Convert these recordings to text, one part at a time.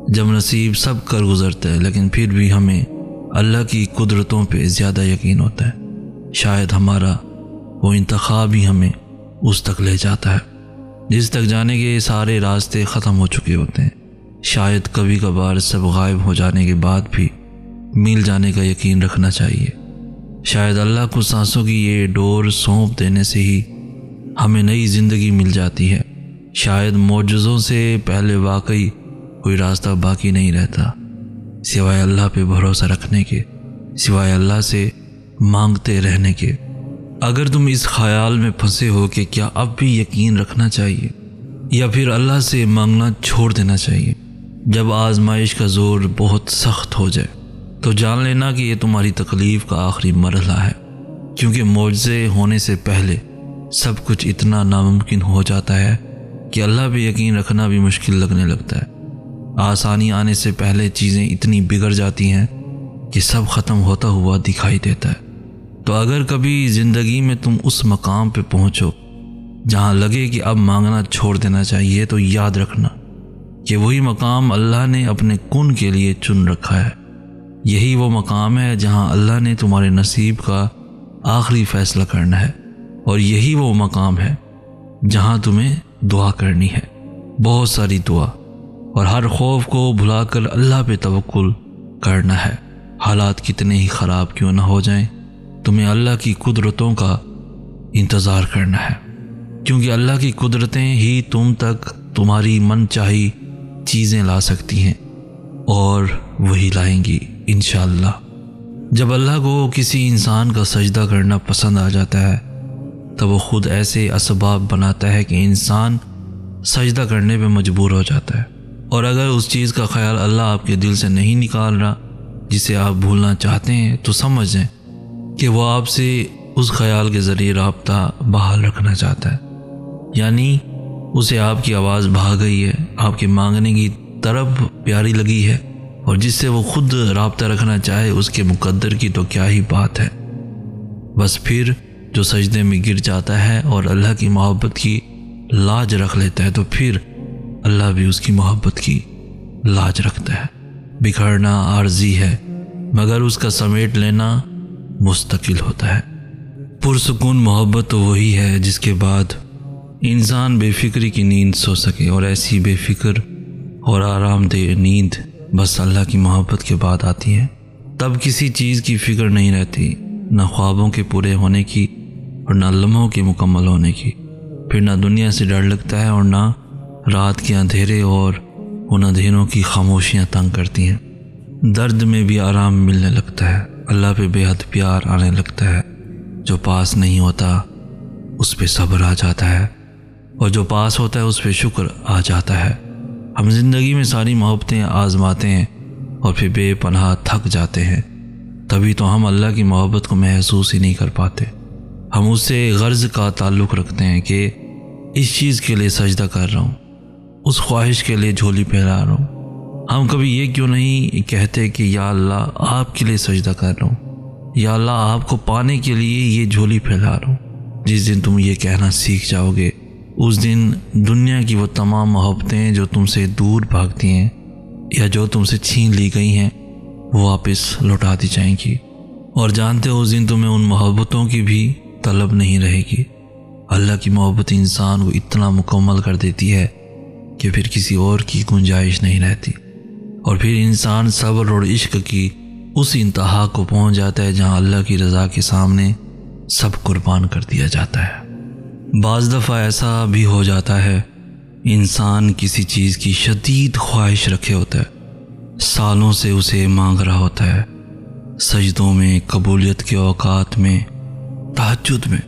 जब नसीब सब कर गुजरता है लेकिन फिर भी हमें अल्लाह की कुदरतों पे ज़्यादा यकीन होता है। शायद हमारा वो इंतखाब ही हमें उस तक ले जाता है जिस तक जाने के सारे रास्ते ख़त्म हो चुके होते हैं। शायद कभी कभार सब गायब हो जाने के बाद भी मिल जाने का यकीन रखना चाहिए। शायद अल्लाह को सांसों की ये डोर सौंप देने से ही हमें नई ज़िंदगी मिल जाती है। शायद मौजज़ों से पहले वाकई कोई रास्ता बाकी नहीं रहता सिवाय अल्लाह पे भरोसा रखने के, सिवाय अल्लाह से मांगते रहने के। अगर तुम इस ख्याल में फंसे हो कि क्या अब भी यकीन रखना चाहिए या फिर अल्लाह से मांगना छोड़ देना चाहिए जब आजमाइश का ज़ोर बहुत सख्त हो जाए, तो जान लेना कि ये तुम्हारी तकलीफ़ का आखिरी मरहला है। क्योंकि मौजज़े होने से पहले सब कुछ इतना नामुमकिन हो जाता है कि अल्लाह पे यकीन रखना भी मुश्किल लगने लगता है। आसानी आने से पहले चीज़ें इतनी बिगड़ जाती हैं कि सब ख़त्म होता हुआ दिखाई देता है। तो अगर कभी ज़िंदगी में तुम उस मकाम पे पहुँचो जहाँ लगे कि अब मांगना छोड़ देना चाहिए, तो याद रखना कि वही मकाम अल्लाह ने अपने कुन के लिए चुन रखा है। यही वो मकाम है जहाँ अल्लाह ने तुम्हारे नसीब का आखिरी फ़ैसला करना है, और यही वो मकाम है जहाँ तुम्हें दुआ करनी है, बहुत सारी दुआ, और हर खौफ को भुलाकर अल्लाह पे तवक्कुल करना है। हालात कितने ही ख़राब क्यों ना हो जाएं, तुम्हें अल्लाह की कुदरतों का इंतज़ार करना है, क्योंकि अल्लाह की कुदरतें ही तुम तक तुम्हारी मनचाही चीज़ें ला सकती हैं, और वही लाएंगी इंशाअल्लाह। जब अल्लाह को किसी इंसान का सजदा करना पसंद आ जाता है, तब वो ख़ुद ऐसे असबाब बनाता है कि इंसान सजदा करने पे मजबूर हो जाता है। और अगर उस चीज़ का ख्याल अल्लाह आपके दिल से नहीं निकाल रहा जिसे आप भूलना चाहते हैं, तो समझ लें कि वो आपसे उस ख्याल के ज़रिए राब्ता बहाल रखना चाहता है। यानी उसे आपकी आवाज़ भा गई है, आपके मांगने की तरफ प्यारी लगी है, और जिससे वो खुद राब्ता रखना चाहे उसके मुकद्दर की तो क्या ही बात है। बस फिर जो सजदे में गिर जाता है और अल्लाह की मोहब्बत की लाज रख लेता है, तो फिर अल्लाह भी उसकी मोहब्बत की लाज रखता है। बिखरना आर्जी है, मगर उसका समेट लेना मुस्तकिल होता है। पुरसुकून मोहब्बत तो वही है जिसके बाद इंसान बेफिक्री की नींद सो सके, और ऐसी बेफिक्र और आरामदेह नींद बस अल्लाह की मोहब्बत के बाद आती है। तब किसी चीज़ की फ़िक्र नहीं रहती, ना ख्वाबों के पूरे होने की और ना लम्हों के मुकम्मल होने की। फिर ना दुनिया से डर लगता है और ना रात के अंधेरे और उन अंधेरों की खामोशियाँ तंग करती हैं। दर्द में भी आराम मिलने लगता है, अल्लाह पे बेहद प्यार आने लगता है। जो पास नहीं होता उस पे सब्र आ जाता है, और जो पास होता है उस पे शुक्र आ जाता है। हम जिंदगी में सारी मोहब्बतें आजमाते हैं और फिर बेपनाह थक जाते हैं, तभी तो हम अल्लाह की मोहब्बत को महसूस ही नहीं कर पाते। हम उससे गर्ज का ताल्लुक़ रखते हैं कि इस चीज़ के लिए सजदा कर रहा हूँ, उस ख्वाहिश के लिए झोली फैला रहा हूँ। हम कभी ये क्यों नहीं कहते कि या अल्लाह आपके लिए सजदा कर रहा हूँ, या अल्लाह आपको पाने के लिए ये झोली फैला रहा हूँ। जिस दिन तुम ये कहना सीख जाओगे, उस दिन दुनिया की वो तमाम मोहब्बतें जो तुमसे दूर भागती हैं या जो तुमसे छीन ली गई हैं, वो वापस लौटा दी जाएंगी। और जानते हो उस दिन तुम्हें उन मोहब्बतों की भी तलब नहीं रहेगी। अल्लाह की मोहब्बत इंसान को इतना मुकम्मल कर देती है कि फिर किसी और की गुंजाइश नहीं रहती, और फिर इंसान सब्र और इश्क की उस इंतहा को पहुंच जाता है जहां अल्लाह की रज़ा के सामने सब कुर्बान कर दिया जाता है। बाज़ दफ़ा ऐसा भी हो जाता है, इंसान किसी चीज़ की शदीद ख्वाहिश रखे होता है, सालों से उसे मांग रहा होता है, सजदों में, कबूलियत के औकात में, तहज्जुद में,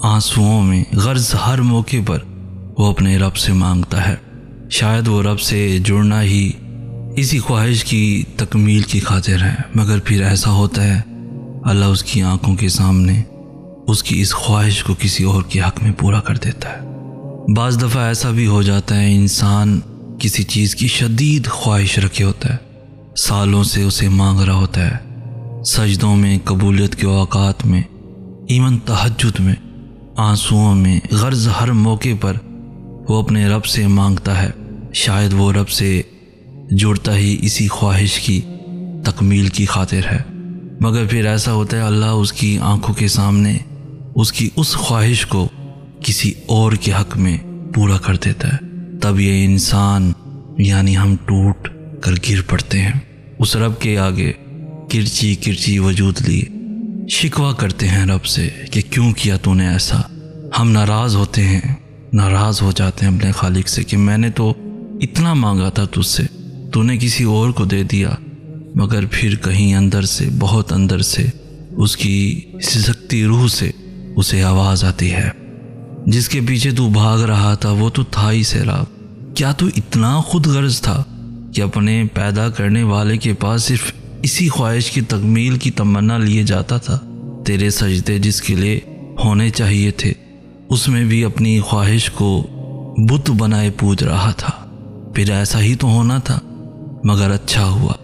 आंसुओं में, गर्ज हर मौके पर वो अपने रब से मांगता है। शायद वो रब से जुड़ना ही इसी ख्वाहिश की तकमील की खातिर है, मगर फिर ऐसा होता है अल्लाह उसकी आंखों के सामने उसकी इस ख्वाहिश को किसी और के हक़ में पूरा कर देता है। बाज़ दफ़ा ऐसा भी हो जाता है, इंसान किसी चीज़ की शदीद ख्वाहिश रखे होता है, सालों से उसे मांग रहा होता है, सजदों में, कबूलियत के औकात में, ईमन तहज्जुद में, आंसुओं में, गर्ज हर मौके पर वो अपने रब से मांगता है। शायद वो रब से जुड़ता ही इसी ख्वाहिश की तकमील की खातिर है। मगर फिर ऐसा होता है अल्लाह उसकी आंखों के सामने उसकी उस ख्वाहिश को किसी और के हक में पूरा कर देता है। तब ये इंसान यानी हम टूट कर गिर पड़ते हैं, उस रब के आगे किरची किरची वजूद लिए शिकवा करते हैं रब से कि क्यों किया तूने ऐसा। हम नाराज़ होते हैं, नाराज़ हो जाते हैं अपने खालिक से कि मैंने तो इतना मांगा था तुझसे, तूने किसी और को दे दिया। मगर फिर कहीं अंदर से, बहुत अंदर से उसकी सिसकती रूह से उसे आवाज़ आती है, जिसके पीछे तू भाग रहा था वो तो था ही सैलाब। क्या तू इतना खुद गर्ज था कि अपने पैदा करने वाले के पास सिर्फ इसी ख्वाहिश की तकमील की तमन्ना लिए जाता था? तेरे सजदे जिसके लिए होने चाहिए थे उसमें भी अपनी ख्वाहिश को बुत बनाए पूज रहा था। फिर ऐसा ही तो होना था, मगर अच्छा हुआ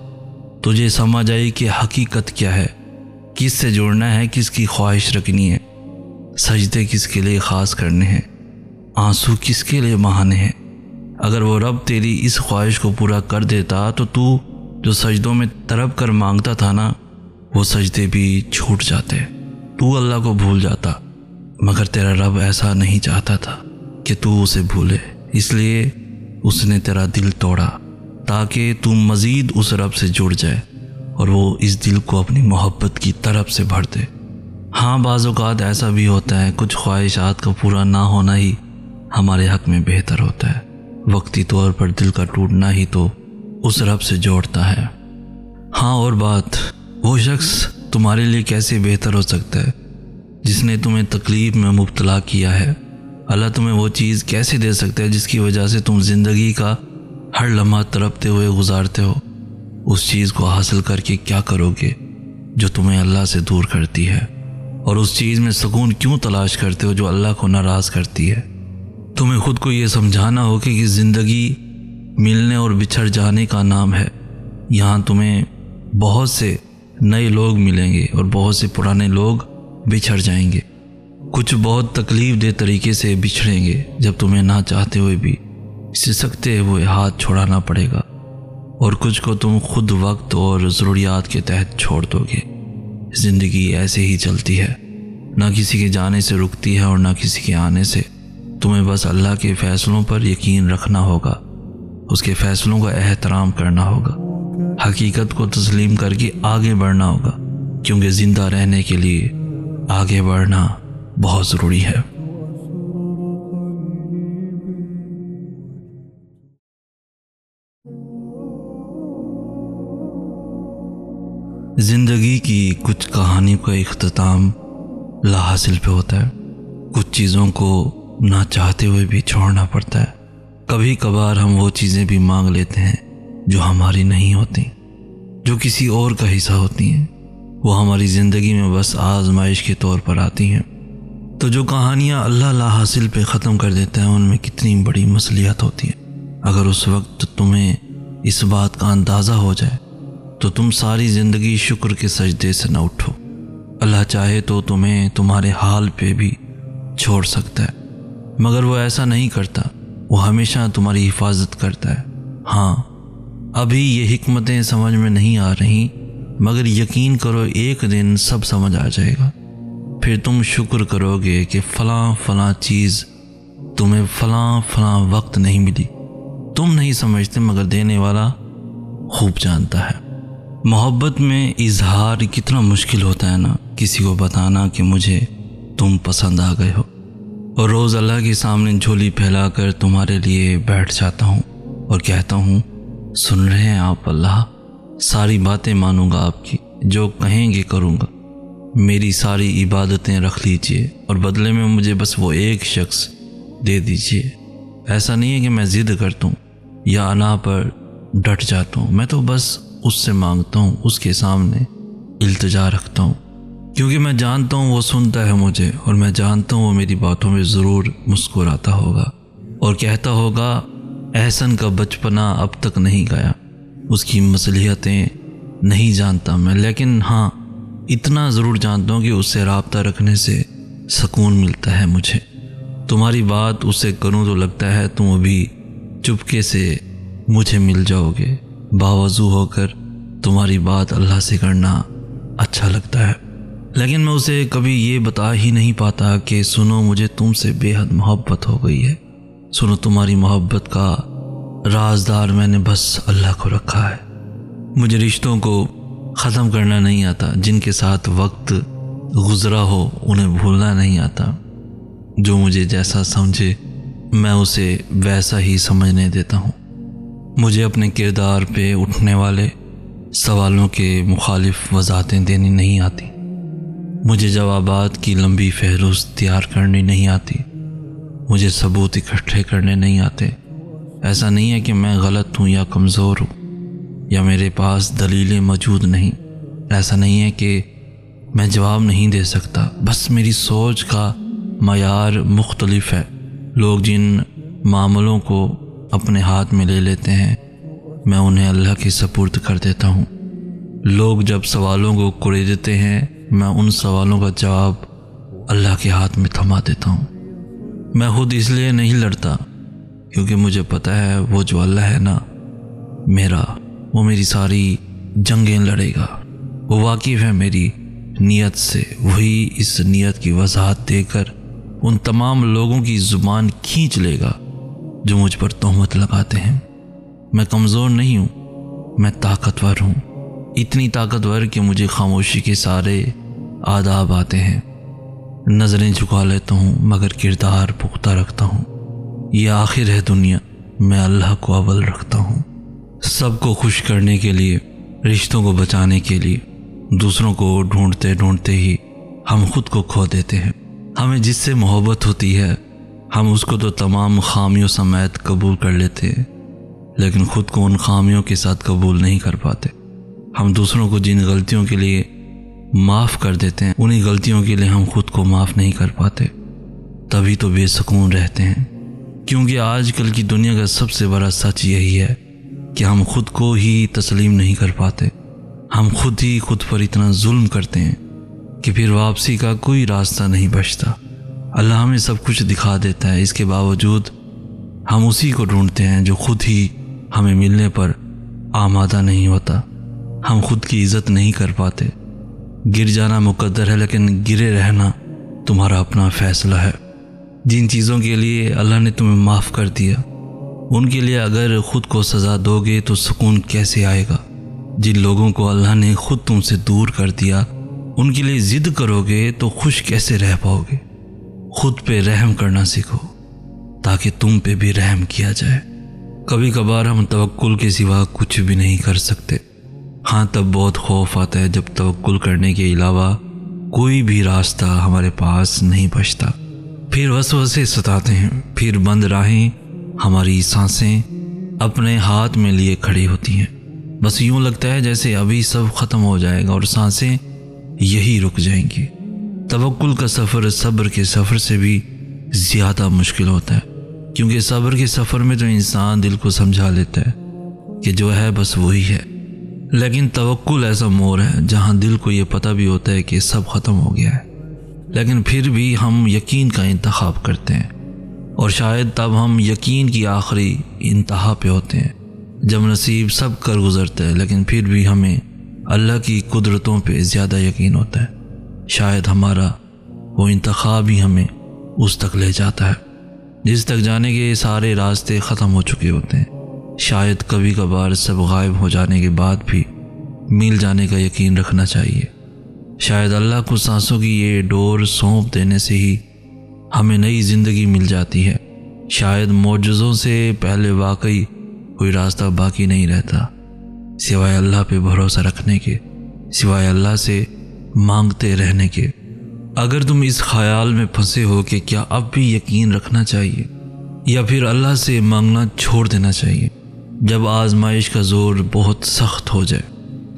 तुझे समझ आई कि हकीकत क्या है, किससे जुड़ना है, किसकी ख्वाहिश रखनी है, सजदे किसके लिए ख़ास करने हैं, आंसू किसके लिए बहाने हैं। अगर वो रब तेरी इस ख्वाहिश को पूरा कर देता तो तू जो सजदों में तड़प कर मांगता था ना, वो सजदे भी छूट जाते, तू अल्लाह को भूल जाता। मगर तेरा रब ऐसा नहीं चाहता था कि तू उसे भूले, इसलिए उसने तेरा दिल तोड़ा ताकि तू मज़ीद उस रब से जुड़ जाए और वो इस दिल को अपनी मोहब्बत की तरफ से भर दे। हाँ, बाज़ औक़ात ऐसा भी होता है, कुछ ख्वाहिशात का पूरा ना होना ही हमारे हक़ में बेहतर होता है। वक्ती तौर पर दिल का टूटना ही तो उस रब से जोड़ता है। हाँ, और बात, वो शख्स तुम्हारे लिए कैसे बेहतर हो सकता है जिसने तुम्हें तकलीफ़ में मुब्तला किया है। अल्लाह तुम्हें वो चीज़ कैसे दे सकता है जिसकी वजह से तुम ज़िंदगी का हर लम्हा तड़पते हुए गुजारते हो। उस चीज़ को हासिल करके क्या करोगे जो तुम्हें अल्लाह से दूर करती है, और उस चीज़ में सुकून क्यों तलाश करते हो जो अल्लाह को नाराज़ करती है। तुम्हें खुद को ये समझाना होगा कि ज़िंदगी मिलने और बिछड़ जाने का नाम है। यहाँ तुम्हें बहुत से नए लोग मिलेंगे और बहुत से पुराने लोग बिछड़ जाएंगे। कुछ बहुत तकलीफ़ दे तरीके से बिछड़ेंगे जब तुम्हें ना चाहते हुए भी सिसकते हुए हाथ छोड़ाना पड़ेगा, और कुछ को तुम खुद वक्त और ज़रूरियात के तहत छोड़ दोगे। ज़िंदगी ऐसे ही चलती है, ना किसी के जाने से रुकती है और ना किसी के आने से। तुम्हें बस अल्लाह के फ़ैसलों पर यकीन रखना होगा, उसके फ़ैसलों का एहतराम करना होगा, हकीकत को तस्लीम करके आगे बढ़ना होगा, क्योंकि ज़िंदा रहने के लिए आगे बढ़ना बहुत ज़रूरी है। ज़िंदगी की कुछ कहानियों का इख्तिताम लाहासिल पे होता है। कुछ चीज़ों को ना चाहते हुए भी छोड़ना पड़ता है। कभी कभार हम वो चीज़ें भी मांग लेते हैं जो हमारी नहीं होती, जो किसी और का हिस्सा होती हैं। वो हमारी ज़िंदगी में बस आजमाइश के तौर पर आती हैं। तो जो कहानियाँ अल्लाह लाहासिल पे ख़त्म कर देता है उनमें कितनी बड़ी मसलियत होती है। अगर उस वक्त तुम्हें इस बात का अंदाज़ा हो जाए तो तुम सारी ज़िंदगी शुक्र के सजदे से न उठो। अल्लाह चाहे तो तुम्हें तुम्हारे हाल पे भी छोड़ सकता है, मगर वो ऐसा नहीं करता। वो हमेशा तुम्हारी हिफाजत करता है। हाँ, अभी ये हिकमतें समझ में नहीं आ रही, मगर यकीन करो एक दिन सब समझ आ जाएगा। फिर तुम शुक्र करोगे कि फ़लाँ फ़लाँ चीज़ तुम्हें फ़लाँ फ़लाँ वक्त नहीं मिली। तुम नहीं समझते, मगर देने वाला खूब जानता है। मोहब्बत में इजहार कितना मुश्किल होता है ना, किसी को बताना कि मुझे तुम पसंद आ गए हो। और रोज़ अल्लाह के सामने झोली फैलाकर तुम्हारे लिए बैठ जाता हूँ और कहता हूँ, सुन रहे हैं आप अल्लाह, सारी बातें मानूंगा आपकी, जो कहेंगे करूँगा, मेरी सारी इबादतें रख लीजिए और बदले में मुझे बस वो एक शख्स दे दीजिए। ऐसा नहीं है कि मैं ज़िद करता हूँ या अना पर डट जाता हूँ, मैं तो बस उससे मांगता हूँ, उसके सामने इल्तिजा रखता हूँ, क्योंकि मैं जानता हूँ वो सुनता है मुझे, और मैं जानता हूँ वो मेरी बातों में ज़रूर मुस्कुराता होगा और कहता होगा, एहसन का बचपना अब तक नहीं गया। उसकी मसलियतें नहीं जानता मैं, लेकिन हाँ इतना ज़रूर जानता हूँ कि उससे राब्ता रखने से सुकून मिलता है मुझे। तुम्हारी बात उससे करूँ तो लगता है तुम अभी चुपके से मुझे मिल जाओगे, बावजू होकर तुम्हारी बात अल्लाह से करना अच्छा लगता है, लेकिन मैं उसे कभी ये बता ही नहीं पाता कि सुनो मुझे तुमसे बेहद मोहब्बत हो गई है। सुनो तुम्हारी मोहब्बत का राजदार मैंने बस अल्लाह को रखा है। मुझे रिश्तों को ख़त्म करना नहीं आता, जिनके साथ वक्त गुज़रा हो उन्हें भूलना नहीं आता। जो मुझे जैसा समझे मैं उसे वैसा ही समझने देता हूँ। मुझे अपने किरदार पे उठने वाले सवालों के मुखालिफ वजाहतें देनी नहीं आती। मुझे जवाबात की लंबी फहरिस्त तैयार करनी नहीं आती। मुझे सबूत इकट्ठे करने नहीं आते। ऐसा नहीं है कि मैं गलत हूँ या कमज़ोर हूँ या मेरे पास दलीलें मौजूद नहीं। ऐसा नहीं है कि मैं जवाब नहीं दे सकता, बस मेरी सोच का मयार मुख्तलिफ है। लोग जिन मामलों को अपने हाथ में ले लेते हैं मैं उन्हें अल्लाह के सपुर्द कर देता हूँ। लोग जब सवालों को कुरेदते हैं मैं उन सवालों का जवाब अल्लाह के हाथ में थमा देता हूँ। मैं खुद इसलिए नहीं लड़ता क्योंकि मुझे पता है वो जो अल्लाह है ना वो मेरी सारी जंगें लड़ेगा। वो वाकिफ़ है मेरी नीयत से। वही इस नीयत की वजाहत देकर उन तमाम लोगों की ज़ुबान खींच लेगा जो मुझ पर तोहमत लगाते हैं। मैं कमज़ोर नहीं हूँ, मैं ताकतवर हूँ। इतनी ताकतवर कि मुझे खामोशी के सारे आदाब आते हैं। नज़रें झुका लेता हूँ मगर किरदार पुख्ता रखता हूँ। ये आखिर है दुनिया, मैं अल्लाह को अव्वल रखता हूँ। सबको खुश करने के लिए, रिश्तों को बचाने के लिए, दूसरों को ढूंढते ढूंढते ही हम खुद को खो देते हैं। हमें जिससे मोहब्बत होती है हम उसको तो तमाम खामियों समेत कबूल कर लेते हैं, लेकिन ख़ुद को उन खामियों के साथ कबूल नहीं कर पाते। हम दूसरों को जिन गलतियों के लिए माफ़ कर देते हैं उन्हीं गलतियों के लिए हम खुद को माफ़ नहीं कर पाते। तभी तो बेसुकून रहते हैं, क्योंकि आजकल की दुनिया का सबसे बड़ा सच यही है कि हम खुद को ही तस्लीम नहीं कर पाते। हम खुद ही खुद पर इतना जुल्म करते हैं कि फिर वापसी का कोई रास्ता नहीं बचता। अल्लाह हमें सब कुछ दिखा देता है, इसके बावजूद हम उसी को ढूंढते हैं जो खुद ही हमें मिलने पर आमादा नहीं होता। हम खुद की इज़्ज़त नहीं कर पाते। गिर जाना मुकद्दर है, लेकिन गिरे रहना तुम्हारा अपना फ़ैसला है। जिन चीज़ों के लिए अल्लाह ने तुम्हें माफ़ कर दिया उनके लिए अगर ख़ुद को सज़ा दोगे तो सुकून कैसे आएगा। जिन लोगों को अल्लाह ने ख़ुद तुमसे दूर कर दिया उनके लिए ज़िद करोगे तो खुश कैसे रह पाओगे। खुद पे रहम करना सीखो ताकि तुम पे भी रहम किया जाए। कभी कभार हम तवक्कुल के सिवा कुछ भी नहीं कर सकते। हाँ, तब बहुत खौफ आता है जब तवक्कुल करने के अलावा कोई भी रास्ता हमारे पास नहीं बचता। फिर वसवसे सताते हैं, फिर बंद राहें हमारी सांसें अपने हाथ में लिए खड़ी होती हैं। बस यूं लगता है जैसे अभी सब ख़त्म हो जाएगा और सांसें यही रुक जाएंगी। तवक्कुल का सफ़र सब्र के सफ़र से भी ज़्यादा मुश्किल होता है, क्योंकि सब्र के सफ़र में तो इंसान दिल को समझा लेता है कि जो है बस वही है, लेकिन तवक्कुल ऐसा मोड़ है जहाँ दिल को ये पता भी होता है कि सब ख़त्म हो गया है, लेकिन फिर भी हम यकीन का इंतखाब करते हैं। और शायद तब हम यकीन की आखिरी इंतहा पे होते हैं जब नसीब सब कर गुज़रता है, लेकिन फिर भी हमें अल्लाह की कुदरतों पे ज़्यादा यकीन होता है। शायद हमारा वो इंतखाब ही हमें उस तक ले जाता है जिस तक जाने के सारे रास्ते ख़त्म हो चुके होते हैं। शायद कभी कभार सब गायब हो जाने के बाद भी मिल जाने का यकीन रखना चाहिए। शायद अल्लाह को सांसों की ये डोर सौंप देने से ही हमें नई ज़िंदगी मिल जाती है। शायद मौजज़ों से पहले वाकई कोई रास्ता बाकी नहीं रहता सिवाय अल्लाह पे भरोसा रखने के, सिवाय अल्लाह से मांगते रहने के। अगर तुम इस ख्याल में फंसे हो कि क्या अब भी यकीन रखना चाहिए या फिर अल्लाह से मांगना छोड़ देना चाहिए जब आजमाइश का ज़ोर बहुत सख्त हो जाए,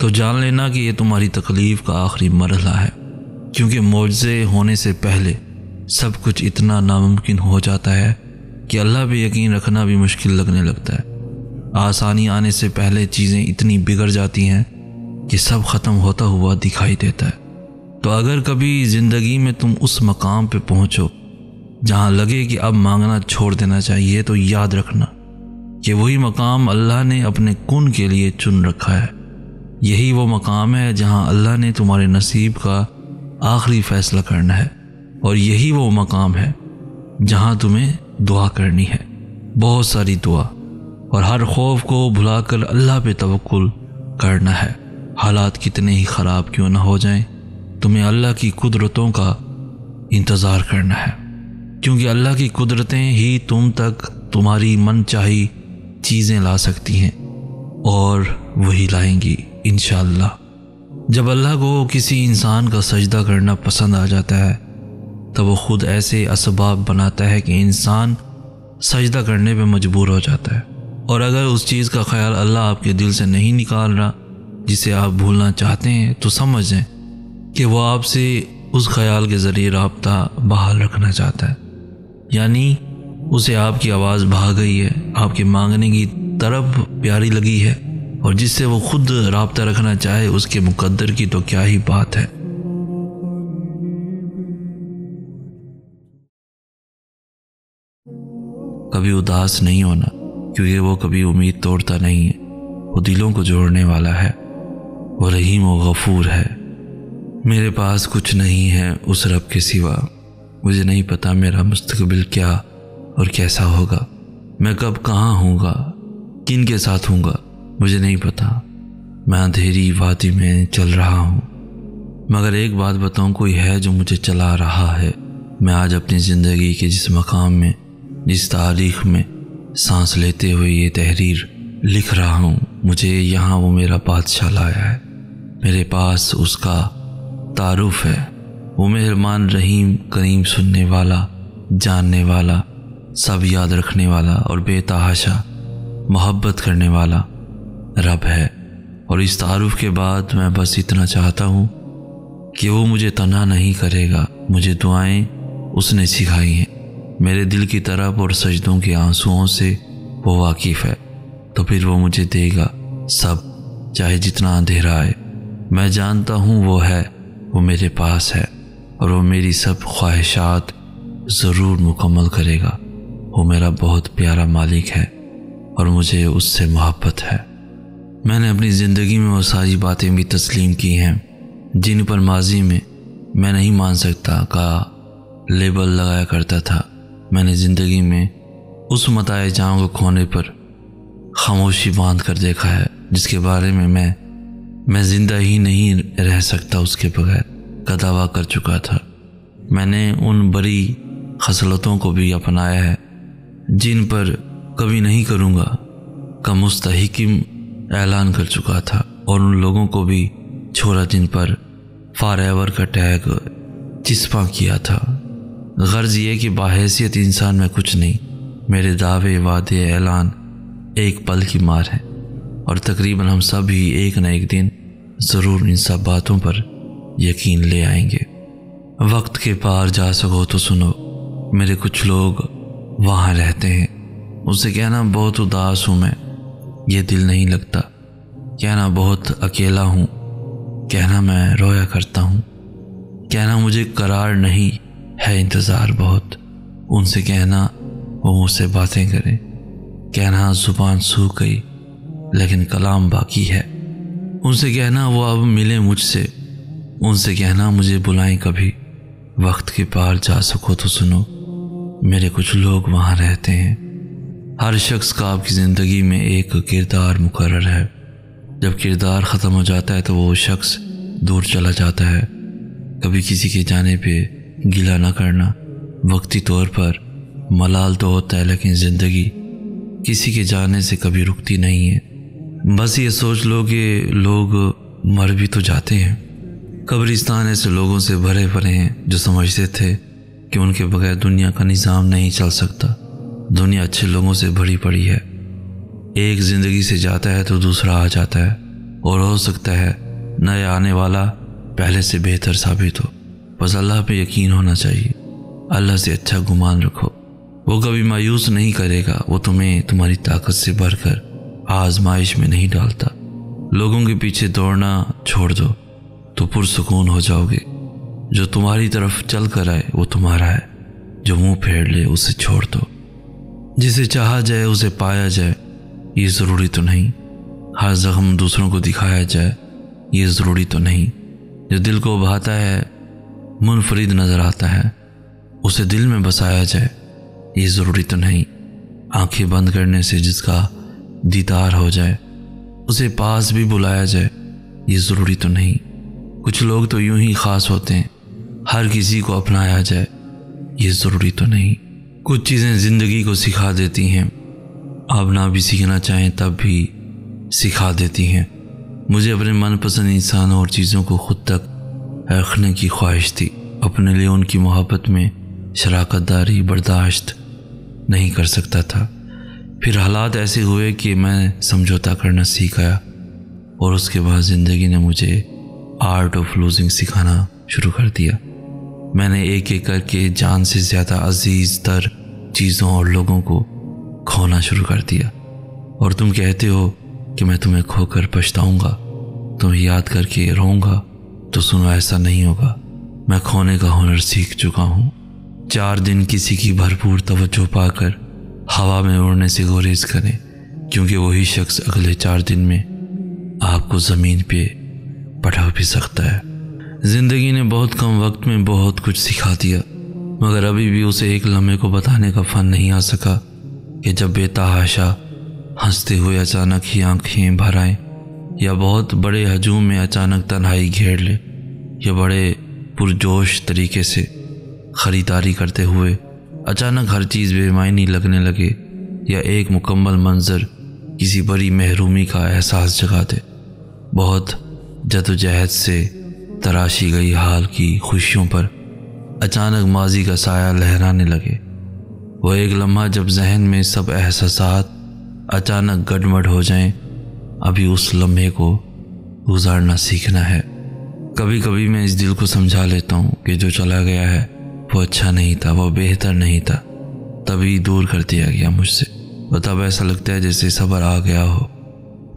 तो जान लेना कि ये तुम्हारी तकलीफ़ का आखिरी मरहला है, क्योंकि मौजज़े होने से पहले सब कुछ इतना नामुमकिन हो जाता है कि अल्लाह पे यकीन रखना भी मुश्किल लगने लगता है। आसानी आने से पहले चीज़ें इतनी बिगड़ जाती हैं कि सब ख़त्म होता हुआ दिखाई देता है। तो अगर कभी ज़िंदगी में तुम उस मकाम पे पहुँचो जहाँ लगे कि अब मांगना छोड़ देना चाहिए, तो याद रखना कि वही मकाम अल्लाह ने अपने कुन के लिए चुन रखा है। यही वो मकाम है जहां अल्लाह ने तुम्हारे नसीब का आखिरी फैसला करना है, और यही वो मकाम है जहां तुम्हें दुआ करनी है, बहुत सारी दुआ, और हर खौफ को भुलाकर अल्लाह पे तवक्कुल करना है। हालात कितने ही ख़राब क्यों ना हो जाएं, तुम्हें अल्लाह की कुदरतों का इंतज़ार करना है, क्योंकि अल्लाह की कुदरतें ही तुम तक तुम्हारी मनचाही चीज़ें ला सकती हैं, और वही लाएंगी इंशाअल्लाह। जब अल्लाह को किसी इंसान का सजदा करना पसंद आ जाता है तब वो खुद ऐसे असबाब बनाता है कि इंसान सजदा करने पे मजबूर हो जाता है। और अगर उस चीज़ का ख्याल अल्लाह आपके दिल से नहीं निकाल रहा जिसे आप भूलना चाहते हैं, तो समझ जाएं कि वो आपसे उस ख्याल के ज़रिए राब्ता बहाल रखना चाहता है, यानी उसे आपकी आवाज़ भा गई है, आपके मांगने की तरफ प्यारी लगी है, और जिससे वो खुद राब्ता रखना चाहे उसके मुकद्दर की तो क्या ही बात है। कभी उदास नहीं होना, क्योंकि वो कभी उम्मीद तोड़ता नहीं है। वो दिलों को जोड़ने वाला है, वो रहीम व गफूर है। मेरे पास कुछ नहीं है उस रब के सिवा। मुझे नहीं पता मेरा मुस्तकबिल क्या और कैसा होगा, मैं कब कहाँ हूँगा, किन के साथ हूँगा, मुझे नहीं पता। मैं अंधेरी वादी में चल रहा हूँ, मगर एक बात बताऊँ, कोई है जो मुझे चला रहा है। मैं आज अपनी ज़िंदगी के जिस मकाम में, जिस तारीख में सांस लेते हुए ये तहरीर लिख रहा हूँ, मुझे यहाँ वो मेरा बादशाह लाया है। मेरे पास उसका तारुफ है। वो मेहरबान, रहीम, करीम, सुनने वाला, जानने वाला, सब याद रखने वाला और बेतहाशा मोहब्बत करने वाला रब है। और इस तारुफ के बाद मैं बस इतना चाहता हूँ कि वो मुझे तना नहीं करेगा। मुझे दुआएं उसने सिखाई हैं, मेरे दिल की तरफ और सजदों के आंसुओं से वो वाकिफ़ है, तो फिर वो मुझे देगा सब, चाहे जितना अंधेरा आए। मैं जानता हूँ वो है, वो मेरे पास है, और वो मेरी सब ख्वाहिशात ज़रूर मुकम्मल करेगा। वो मेरा बहुत प्यारा मालिक है और मुझे उससे मोहब्बत है। मैंने अपनी ज़िंदगी में वो सारी बातें भी तस्लीम की हैं जिन पर माजी में मैं नहीं मान सकता का लेबल लगाया करता था। मैंने ज़िंदगी में उस मताए जान को खोने पर खामोशी बांध कर देखा है जिसके बारे में मैं ज़िंदा ही नहीं रह सकता उसके बगैर का दावा कर चुका था। मैंने उन बड़ी खसलतों को भी अपनाया है जिन पर कभी नहीं करूँगा का मुस्तहिकिम ऐलान कर चुका था, और उन लोगों को भी छोड़ा जिन पर फॉरएवर का टैग चिस्पा किया था। गर्ज ये कि बाहैसियत इंसान में कुछ नहीं, मेरे दावे, वादे, ऐलान एक पल की मार है, और तकरीबन हम सब ही एक न एक दिन ज़रूर इन सब बातों पर यकीन ले आएंगे। वक्त के पार जा सको तो सुनो, मेरे कुछ लोग वहाँ रहते हैं। उससे कहना बहुत उदास हूँ मैं, ये दिल नहीं लगता। कहना बहुत अकेला हूँ, कहना मैं रोया करता हूँ। कहना मुझे करार नहीं है, इंतज़ार बहुत। उनसे कहना वो मुझसे बातें करें। कहना ज़ुबान सूख गई लेकिन कलाम बाकी है। उनसे कहना वो अब मिले मुझसे। उनसे कहना मुझे बुलाएं कभी। वक्त के पार जा सको तो सुनो, मेरे कुछ लोग वहाँ रहते हैं। हर शख्स का आपकी ज़िंदगी में एक किरदार मुकर्रर है। जब किरदार ख़त्म हो जाता है तो वो शख्स दूर चला जाता है। कभी किसी के जाने पे गिला न करना, वक्ती तौर पर मलाल तो होता है, लेकिन ज़िंदगी किसी के जाने से कभी रुकती नहीं है। बस ये सोच लो कि लोग मर भी तो जाते हैं। कब्रिस्तान ऐसे लोगों से भरे पड़े हैं जो समझते थे कि उनके बगैर दुनिया का निज़ाम नहीं चल सकता। दुनिया अच्छे लोगों से भरी पड़ी है। एक ज़िंदगी से जाता है तो दूसरा आ जाता है, और हो सकता है नया आने वाला पहले से बेहतर साबित हो। बस अल्लाह पे यकीन होना चाहिए। अल्लाह से अच्छा गुमान रखो, वो कभी मायूस नहीं करेगा। वो तुम्हें तुम्हारी ताकत से भरकर आजमाइश में नहीं डालता। लोगों के पीछे दौड़ना छोड़ दो तो पुरसुकून हो जाओगे। जो तुम्हारी तरफ चल कर आए वो तुम्हारा है, जो मुंह फेर ले उसे छोड़ दो। जिसे चाहा जाए उसे पाया जाए, ये ज़रूरी तो नहीं। हर ज़ख्म दूसरों को दिखाया जाए, ये ज़रूरी तो नहीं। जो दिल को भाता है, मुनफरिद नज़र आता है, उसे दिल में बसाया जाए, ये ज़रूरी तो नहीं। आंखें बंद करने से जिसका दीदार हो जाए, उसे पास भी बुलाया जाए, ये ज़रूरी तो नहीं। कुछ लोग तो यूं ही ख़ास होते हैं, हर किसी को अपनाया जाए, ये ज़रूरी तो नहीं। कुछ चीज़ें ज़िंदगी को सिखा देती हैं, आप ना भी सीखना चाहें तब भी सिखा देती हैं। मुझे अपने मनपसंद इंसानों और चीज़ों को खुद तक रखने की ख्वाहिश थी। अपने लिए उनकी मोहब्बत में शराकतदारी बर्दाश्त नहीं कर सकता था। फिर हालात ऐसे हुए कि मैं समझौता करना सीख गया और उसके बाद ज़िंदगी ने मुझे आर्ट ऑफ लूजिंग सिखाना शुरू कर दिया। मैंने एक एक करके जान से ज़्यादा अजीज़ तर चीज़ों और लोगों को खोना शुरू कर दिया। और तुम कहते हो कि मैं तुम्हें खोकर पछताऊंगा, तुम्हें याद करके रोऊंगा, तो सुनो, ऐसा नहीं होगा। मैं खोने का हुनर सीख चुका हूँ। 4 दिन किसी की भरपूर तवज्जो पाकर हवा में उड़ने से गुरेज करें, क्योंकि वही शख्स अगले 4 दिन में आपको ज़मीन पे पढ़ा भी सकता है। ज़िंदगी ने बहुत कम वक्त में बहुत कुछ सिखा दिया, मगर अभी भी उसे एक लम्हे को बताने का फन नहीं आ सका कि जब बेतहाशा हंसते हुए अचानक ही आंखें भर आएं, या बहुत बड़े हजूम में अचानक तन्हाई घेर ले, या बड़े पुरजोश तरीके से ख़रीदारी करते हुए अचानक हर चीज़ बेमायनी लगने लगे, या एक मुकम्मल मंजर किसी बड़ी महरूमी का एहसास जगा दे। बहुत जदोजहद से तराशी गई हाल की खुशियों पर अचानक माजी का साया लहराने लगे। वह एक लम्हा जब जहन में सब एहसासात अचानक गड़बड़ हो जाएं, अभी उस लम्हे को गुजारना सीखना है। कभी कभी मैं इस दिल को समझा लेता हूँ कि जो चला गया है वो अच्छा नहीं था, वो बेहतर नहीं था, तभी दूर कर दिया गया मुझसे। और तब ऐसा लगता है जैसे सब्र आ गया हो,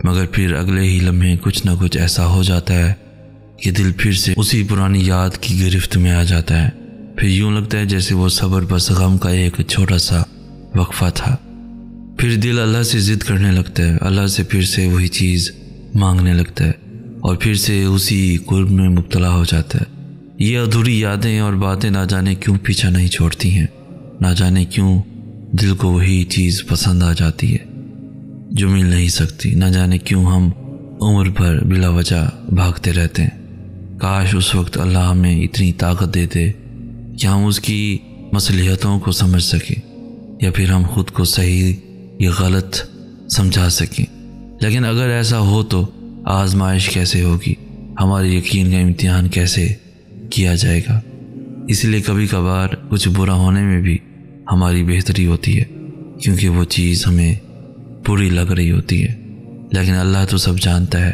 मगर फिर अगले ही लम्हे कुछ न कुछ ऐसा हो जाता है कि दिल फिर से उसी पुरानी याद की गिरफ्त में आ जाता है। फिर यूं लगता है जैसे वो सब्र बस गम का एक छोटा सा वक्फा था। फिर दिल अल्लाह से ज़िद करने लगता है, अल्लाह से फिर से वही चीज़ मांगने लगता है और फिर से उसी कुर्ब में मुब्तला हो जाता है। ये अधूरी यादें और बातें ना जाने क्यों पीछा नहीं छोड़ती हैं, ना जाने क्यों दिल को वही चीज़ पसंद आ जाती है जो मिल नहीं सकती, ना जाने क्यों हम उम्र भर बिला वजह भागते रहते हैं। काश उस वक्त अल्लाह हमें इतनी ताकत दे दे कि हम उसकी मसलिहतों को समझ सकें, या फिर हम खुद को सही या गलत समझा सकें। लेकिन अगर ऐसा हो तो आजमाइश कैसे होगी, हमारे यकीन का इम्तिहान कैसे किया जाएगा। इसलिए कभी कभार कुछ बुरा होने में भी हमारी बेहतरी होती है, क्योंकि वो चीज़ हमें बुरी लग रही होती है, लेकिन अल्लाह तो सब जानता है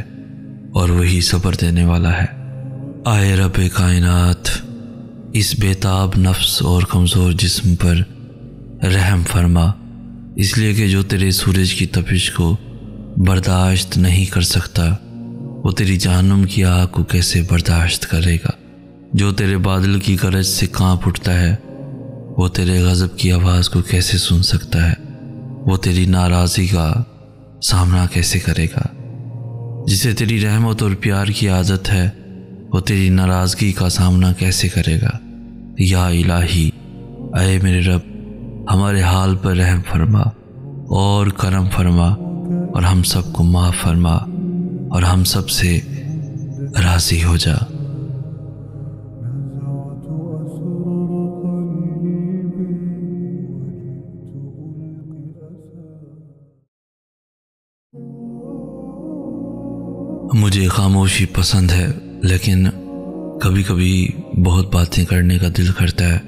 और वही सब्र देने वाला है। आए रब कायनात, इस बेताब नफ्स और कमज़ोर जिस्म पर रहम फरमा, इसलिए कि जो तेरे सूरज की तपिश को बर्दाश्त नहीं कर सकता, वो तेरी जहन्नुम की आग को कैसे बर्दाश्त करेगा। जो तेरे बादल की गरज से कांप उठता है, वो तेरे गज़ब की आवाज़ को कैसे सुन सकता है। वो तेरी नाराज़गी का सामना कैसे करेगा। जिसे तेरी रहमत और प्यार की आदत है, वो तेरी नाराज़गी का सामना कैसे करेगा। या इलाही, अय मेरे रब, हमारे हाल पर रहम फरमा और करम फरमा, और हम सबको माफ़ फरमा, और हम सब से राज़ी हो जा। मुझे खामोशी पसंद है, लेकिन कभी कभी बहुत बातें करने का दिल करता है।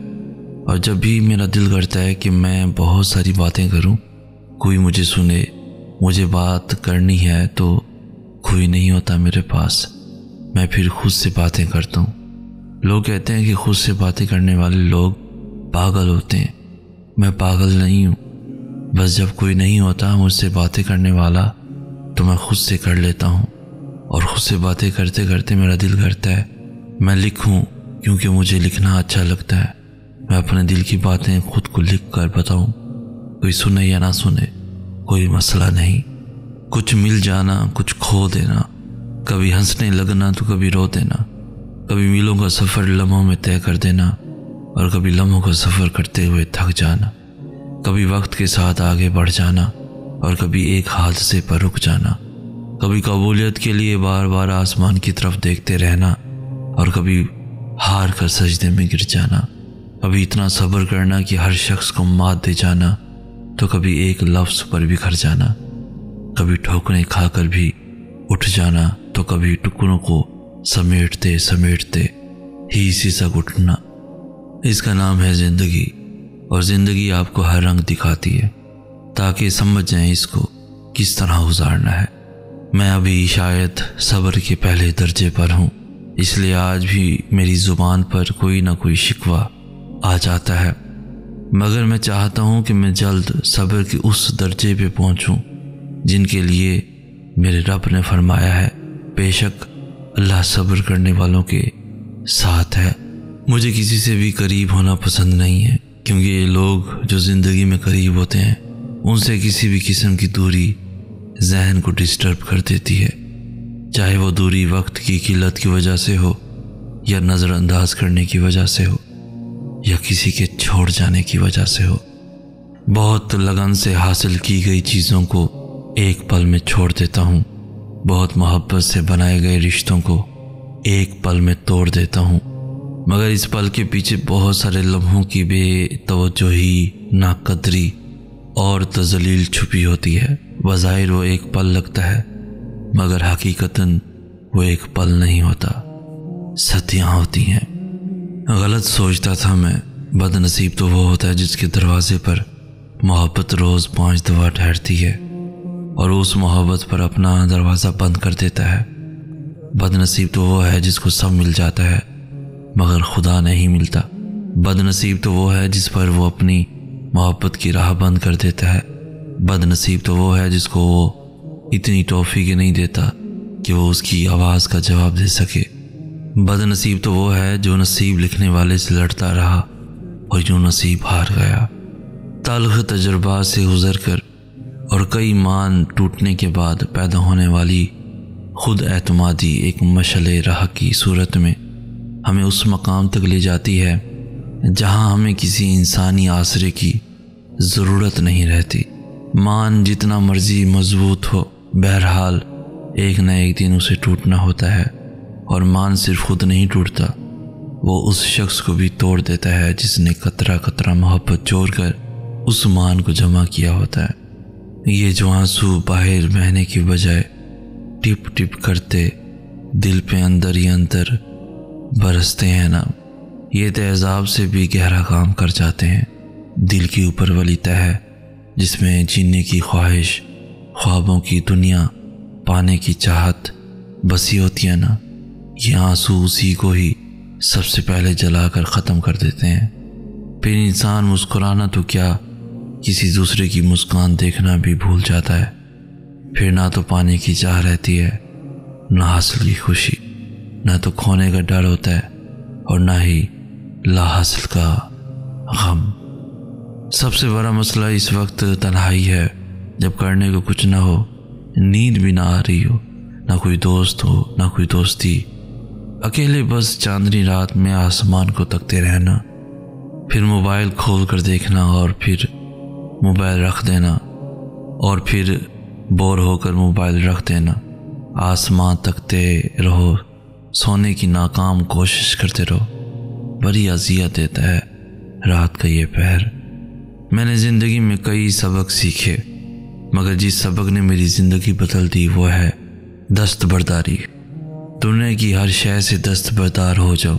और जब भी मेरा दिल करता है कि मैं बहुत सारी बातें करूं, कोई मुझे सुने, मुझे बात करनी है, तो कोई नहीं होता मेरे पास। मैं फिर खुद से बातें करता हूं। लोग कहते हैं कि खुद से बातें करने वाले लोग पागल होते हैं। मैं पागल नहीं हूं, बस जब कोई नहीं होता मुझसे बातें करने वाला, तो मैं खुद से कर लेता हूं। और खुद से बातें करते करते मेरा दिल करता है मैं लिखूं, क्योंकि मुझे लिखना अच्छा लगता है। मैं अपने दिल की बातें खुद को लिख कर बताऊं। कोई सुने या ना सुने, कोई मसला नहीं, कुछ मिल जाना, कुछ खो देना, कभी हंसने लगना तो कभी रो देना, कभी मीलों का सफ़र लम्हों में तय कर देना और कभी लम्हों का सफ़र करते हुए थक जाना, कभी वक्त के साथ आगे बढ़ जाना और कभी एक हादसे पर रुक जाना, कभी कबूलियत के लिए बार बार आसमान की तरफ देखते रहना और कभी हार कर सजदे में गिर जाना, कभी इतना सब्र करना कि हर शख्स को मात दे जाना तो कभी एक लफ्ज़ पर बिखर जाना, कभी ठोकरें खाकर भी उठ जाना तो कभी टुकड़ों को समेटते समेटते ही सिसक उठना। इसका नाम है ज़िंदगी और ज़िंदगी आपको हर रंग दिखाती है ताकि समझ जाएं इसको किस तरह गुजारना है। मैं अभी शायद सब्र के पहले दर्जे पर हूँ, इसलिए आज भी मेरी ज़ुबान पर कोई ना कोई शिकवा आ जाता है, मगर मैं चाहता हूँ कि मैं जल्द सब्र के उस दर्जे पे पहुँचूँ जिनके लिए मेरे रब ने फरमाया है, बेशक अल्लाह सब्र करने वालों के साथ है। मुझे किसी से भी करीब होना पसंद नहीं है, क्योंकि ये लोग जो ज़िंदगी में करीब होते हैं उनसे किसी भी किस्म की दूरी जहन को डिस्टर्ब कर देती है, चाहे वो दूरी वक्त की किल्लत की वजह से हो या नज़रअंदाज करने की वजह से हो या किसी के छोड़ जाने की वजह से हो। बहुत लगन से हासिल की गई चीज़ों को एक पल में छोड़ देता हूँ, बहुत मोहब्बत से बनाए गए रिश्तों को एक पल में तोड़ देता हूँ, मगर इस पल के पीछे बहुत सारे लम्हों की बेतवज्जोही, नाकदरी और तज़लील छुपी होती है। बज़ाहिर वो एक पल लगता है मगर हकीकतन वो एक पल नहीं होता, सदियाँ होती हैं। गलत सोचता था मैं, बदनसीब तो वो होता है जिसके दरवाजे पर मोहब्बत रोज़ 5 दफ़ा ठहरती है और उस मोहब्बत पर अपना दरवाज़ा बंद कर देता है। बदनसीब तो वो है जिसको सब मिल जाता है मगर खुदा नहीं मिलता। बदनसीब तो वो है जिस पर वो अपनी मोहब्बत की राह बंद कर देता है। बदनसीब तो वो है जिसको वो इतनी तौफीक नहीं देता कि वो उसकी आवाज़ का जवाब दे सके। बदनसीब तो वो है जो नसीब लिखने वाले से लड़ता रहा और यूँ नसीब हार गया। तल्ख तजुर्बा से गुजर कर और कई मान टूटने के बाद पैदा होने वाली खुद एतमादी एक मशले राह की सूरत में हमें उस मकाम तक ले जाती है जहां हमें किसी इंसानी आसरे की ज़रूरत नहीं रहती। मान जितना मर्जी मजबूत हो, बहरहाल एक न एक दिन उसे टूटना होता है और मान सिर्फ खुद नहीं टूटता, वो उस शख्स को भी तोड़ देता है जिसने कतरा कतरा मोहब्बत जोड़ कर उस मान को जमा किया होता है। ये जो आंसू बाहर बहने की बजाय टिप टिप करते दिल पे अंदर ही अंदर बरसते हैं ना, ये तेज़ाब से भी गहरा काम कर जाते हैं। दिल की ऊपर वाली तह जिसमें जीने की ख्वाहिश, ख्वाबों की दुनिया पाने की चाहत बसी होती है ना, ये आंसू उसी को ही सबसे पहले जलाकर ख़त्म कर देते हैं। फिर इंसान मुस्कुराना तो क्या, किसी दूसरे की मुस्कान देखना भी भूल जाता है। फिर ना तो पाने की चाह रहती है, ना हासिल की खुशी, ना तो खोने का डर होता है और ना ही ला हासिल का गम। सबसे बड़ा मसला इस वक्त तन्हाई है, जब करने को कुछ ना हो, नींद भी ना आ रही हो, ना कोई दोस्त हो ना कोई दोस्ती, अकेले बस चांदनी रात में आसमान को तकते रहना, फिर मोबाइल खोल कर देखना और फिर मोबाइल रख देना और फिर बोर होकर मोबाइल रख देना। आसमान तकते रहो, सोने की नाकाम कोशिश करते रहो। बड़ी अज़ियत देता है रात का ये पहर। मैंने ज़िंदगी में कई सबक सीखे, मगर जिस सबक ने मेरी ज़िंदगी बदल दी वो है दस्तबरदारी। दुनिया की हर शय से दस्तबरदार हो जाओ,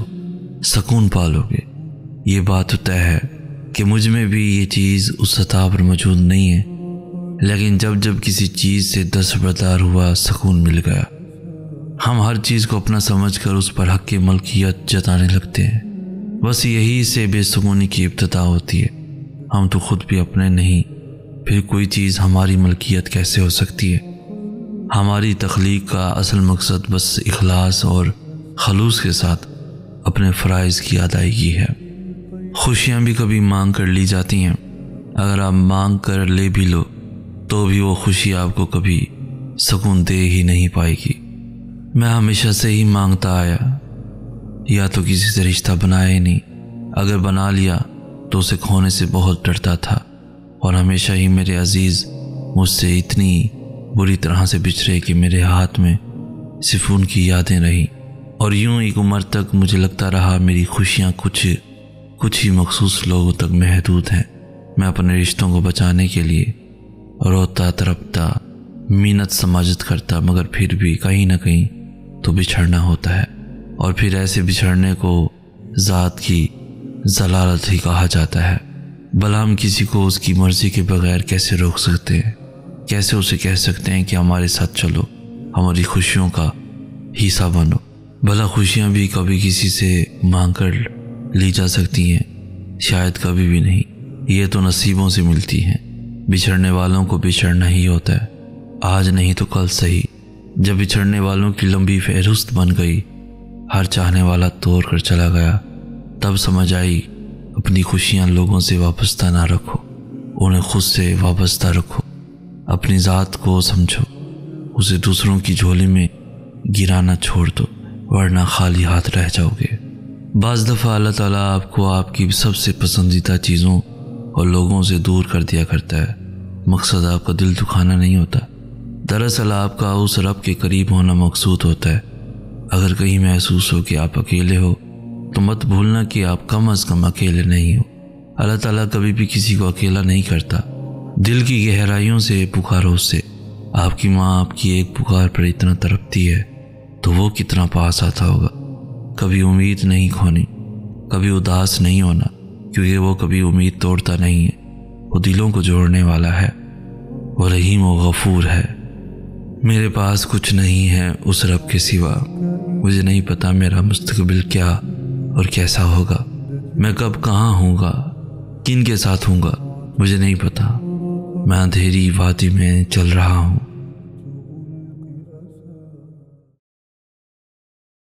सुकून पालोगे। ये बात तो तय है कि मुझ में भी ये चीज़ उस सतह पर मौजूद नहीं है, लेकिन जब जब किसी चीज़ से दस्तबरदार हुआ, सुकून मिल गया। हम हर चीज़ को अपना समझकर उस पर हक़ की मलकियत जताने लगते हैं। बस यही से बेसुकूनी की इब्तिदा होती है। हम तो खुद भी अपने नहीं, फिर कोई चीज़ हमारी मलकियत कैसे हो सकती है। हमारी तख्लीक का असल मकसद बस इखलास और खलूस के साथ अपने फ़राइज़ की अदायगी है। खुशियाँ भी कभी मांग कर ली जाती हैं। अगर आप मांग कर ले भी लो तो भी वो खुशी आपको कभी सुकून दे ही नहीं पाएगी। मैं हमेशा से ही मांगता आया, या तो किसी से रिश्ता बनाया ही नहीं, अगर बना लिया तो उसे खोने से बहुत डरता था। और हमेशा ही मेरे अजीज़ मुझसे इतनी बुरी तरह से बिछड़े कि मेरे हाथ में सिर्फ उनकी यादें रही। और यूं एक उम्र तक मुझे लगता रहा मेरी खुशियाँ कुछ ही मखसूस लोगों तक महदूद हैं। मैं अपने रिश्तों को बचाने के लिए रोता तड़पता मिन्नत समाजत करता, मगर फिर भी कहीं ना कहीं तो बिछड़ना होता है। और फिर ऐसे बिछड़ने को ज़ात की जलालत ही कहा जाता है। भला हम किसी को उसकी मर्जी के बगैर कैसे रोक सकते हैं? कैसे उसे कह सकते हैं कि हमारे साथ चलो, हमारी खुशियों का हिस्सा बनो? भला खुशियाँ भी कभी किसी से मांग कर ली जा सकती हैं? शायद कभी भी नहीं। ये तो नसीबों से मिलती हैं। बिछड़ने वालों को बिछड़ना ही होता है, आज नहीं तो कल सही। जब बिछड़ने वालों की लंबी फहरिस्त बन गई, हर चाहने वाला तोड़ कर चला गया, तब समझ आई अपनी खुशियाँ लोगों से वाबस्ता ना रखो, उन्हें खुद से वाबस्ता रखो। अपनी ज़ात को समझो, उसे दूसरों की झोली में गिराना छोड़ दो, वरना खाली हाथ रह जाओगे। बाज़ दफ़ा अल्लाह ताला आपको आपकी सबसे पसंदीदा चीज़ों और लोगों से दूर कर दिया करता है। मकसद आपका दिल दुखाना नहीं होता, दरअसल आपका उस रब के करीब होना मकसूद होता है। अगर कहीं महसूस हो कि आप अकेले हो तो मत भूलना कि आप कम अज़ कम अकेले नहीं हो। अल्लाह ताला कभी भी किसी को अकेला नहीं करता। दिल की गहराइयों से पुकारो उससे। आपकी माँ आपकी एक पुकार पर इतना तड़पती है तो वो कितना पास आता होगा। कभी उम्मीद नहीं खोनी, कभी उदास नहीं होना, क्योंकि वो कभी उम्मीद तोड़ता नहीं है। वो दिलों को जोड़ने वाला है, वो रहीम व गफूर है। मेरे पास कुछ नहीं है उस रब के सिवा। मुझे नहीं पता मेरा मुस्तकबिल क्या और कैसा होगा, मैं कब कहाँ होऊंगा, किन के साथ होऊंगा, मुझे नहीं पता। मैं अंधेरी वादी में चल रहा हूँ,